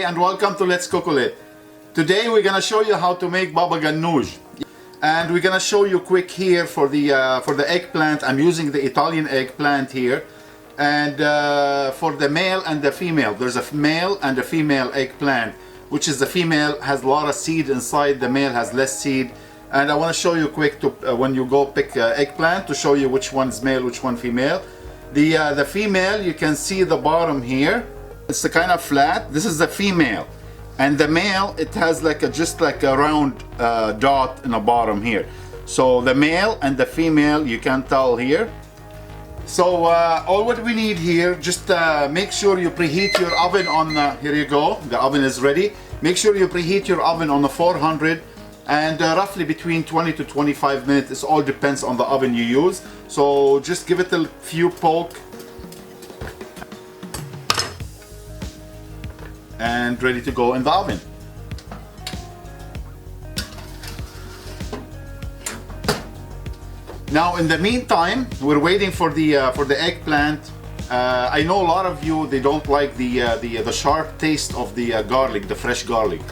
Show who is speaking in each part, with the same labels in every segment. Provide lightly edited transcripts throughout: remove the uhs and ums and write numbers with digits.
Speaker 1: and welcome to Letscookolet. Today we're gonna show you how to make baba Ghanoush, and we're gonna show you quick here for the eggplant. I'm using the Italian eggplant here, and for the male and the female, there's a male and a female eggplant, which is the female has a lot of seed inside, the male has less seed. And I want to show you quick to when you go pick eggplant, to show you which one's male, which one female. The female, you can see the bottom here, it's a kind of flat. This is the female, and the male, it has like just like a round dot in the bottom here. So the male and the female, you can tell here. So all what we need here, just make sure you preheat your oven on here you go, the oven is ready. Make sure you preheat your oven on the 400 and roughly between 20 to 25 minutes. It all depends on the oven you use. So just give it a few poke and ready to go in the oven. Now in the meantime, we're waiting for the eggplant. I know a lot of you, they don't like the sharp taste of the garlic, the fresh garlic,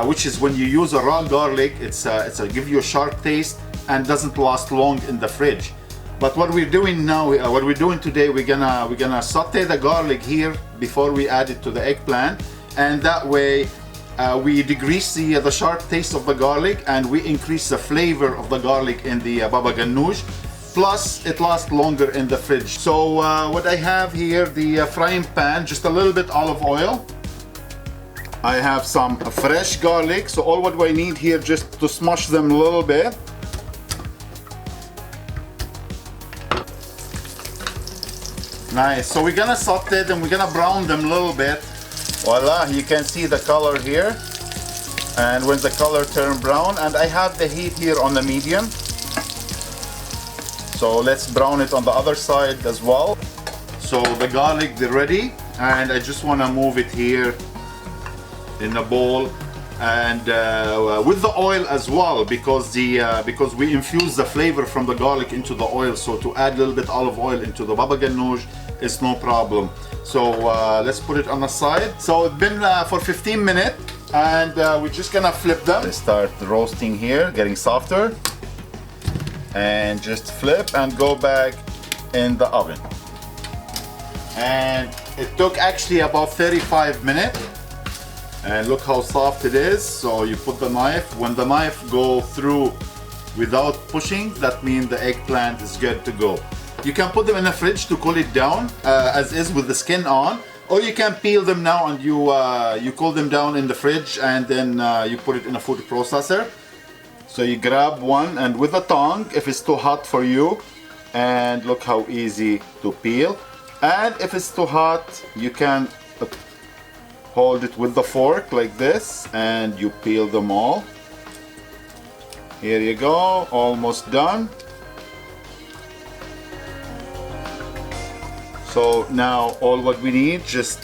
Speaker 1: which is when you use a raw garlic, it's give you a sharp taste and doesn't last long in the fridge. But what we're doing now, what we're doing today, we're gonna saute the garlic here before we add it to the eggplant, and that way we decrease the sharp taste of the garlic, and we increase the flavor of the garlic in the baba Ghanoush. Plus, it lasts longer in the fridge. So what I have here, the frying pan, just a little bit olive oil. I have some fresh garlic. So all what I need here, just to smash them a little bit. Nice. So we're gonna saute them. We're gonna brown them a little bit. Voila, you can see the color here. And when the color turn brown, and I have the heat here on the medium. So let's brown it on the other side as well. So the garlic, they're ready, and I just want to move it here in a bowl, and with the oil as well, because we infuse the flavor from the garlic into the oil. So to add a little bit olive oil into the baba Ghanoush is no problem. So let's put it on the side. So it's been for 15 minutes, and we're just gonna flip them. Let's start roasting here, getting softer. And just flip and go back in the oven. And it took actually about 35 minutes. And look how soft it is. So you put the knife. When the knife go through without pushing, that means the eggplant is good to go. You can put them in the fridge to cool it down as is with the skin on, or you can peel them now and you cool them down in the fridge, and then you put it in a food processor. So you grab one, and with a tongue, if it's too hot for you, and look how easy to peel. And if it's too hot, you can hold it with the fork like this, and you peel them all. Here you go, almost done. So now all what we need, just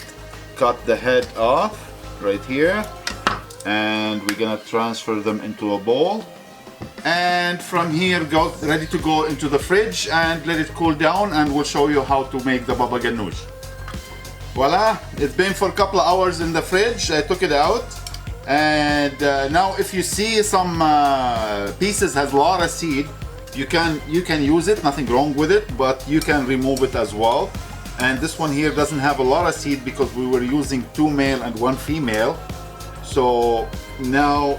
Speaker 1: cut the head off right here, and we're gonna transfer them into a bowl. And from here, go ready to go into the fridge and let it cool down, and we'll show you how to make the baba Ghanoush. Voila, it's been for a couple of hours in the fridge. I took it out, and now if you see some pieces has a lot of seed, you can use it, nothing wrong with it, but you can remove it as well. And this one here doesn't have a lot of seed because we were using 2 male and 1 female. So now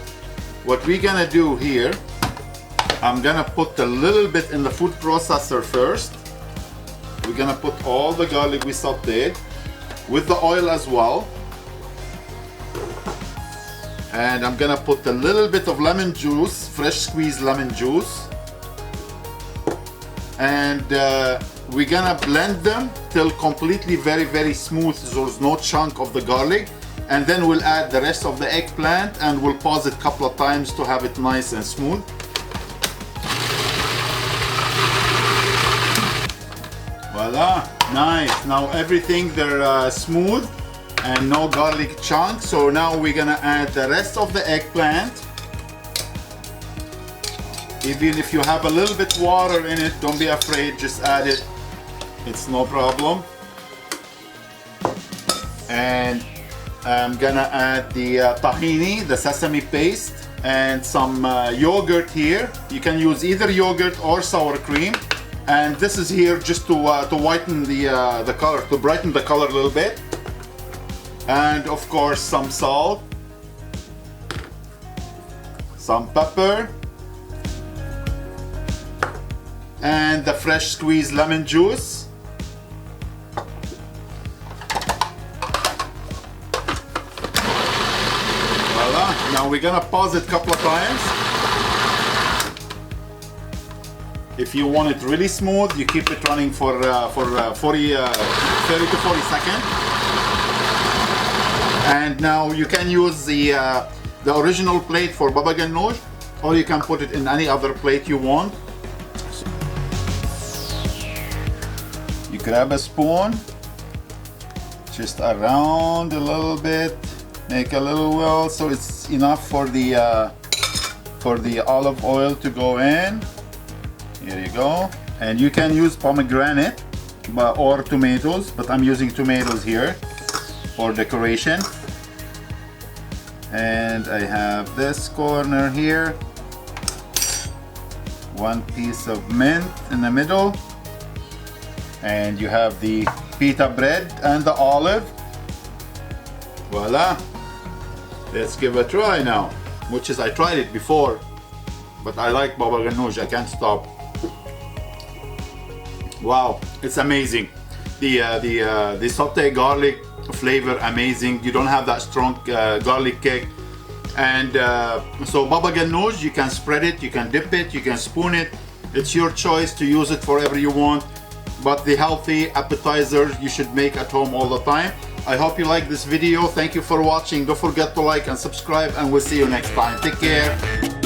Speaker 1: what we're gonna do here, I'm gonna put a little bit in the food processor first. We're gonna put all the garlic we sauteed with the oil as well. And I'm gonna put a little bit of lemon juice, fresh squeezed lemon juice. And we're gonna blend them till completely very smooth, so there's no chunk of the garlic. And then we'll add the rest of the eggplant, and we'll pause it a couple of times to have it nice and smooth. Voila, nice. Now everything they're smooth and no garlic chunks. So now we're gonna add the rest of the eggplant. Even if you have a little bit water in it, don't be afraid, just add it. It's no problem. And I'm gonna add the tahini, the sesame paste, and some yogurt here. You can use either yogurt or sour cream. And this is here just to whiten the color, to brighten the color a little bit. And of course some salt, some pepper, and the fresh squeezed lemon juice. Voila. Now we're gonna pause it a couple of times. If you want it really smooth, you keep it running for 30 to 40 seconds. And now you can use the original plate for baba ganoush, or you can put it in any other plate you want. You grab a spoon, just around a little bit, make a little well so it's enough for the olive oil to go in. Here you go. And you can use pomegranate or tomatoes, but I'm using tomatoes here for decoration. And I have this corner here, one piece of mint in the middle, and you have the pita bread and the olive. Voila. Let's give it a try now. Which is, I tried it before, but I like baba ganoush, I can't stop. Wow, it's amazing. The saute garlic flavor, amazing. You don't have that strong garlic kick. And so baba ganoush, you can spread it, you can dip it, you can spoon it. It's your choice to use it forever you want. But the healthy appetizer you should make at home all the time. I hope you like this video. Thank you for watching. Don't forget to like and subscribe, and we'll see you next time. Take care.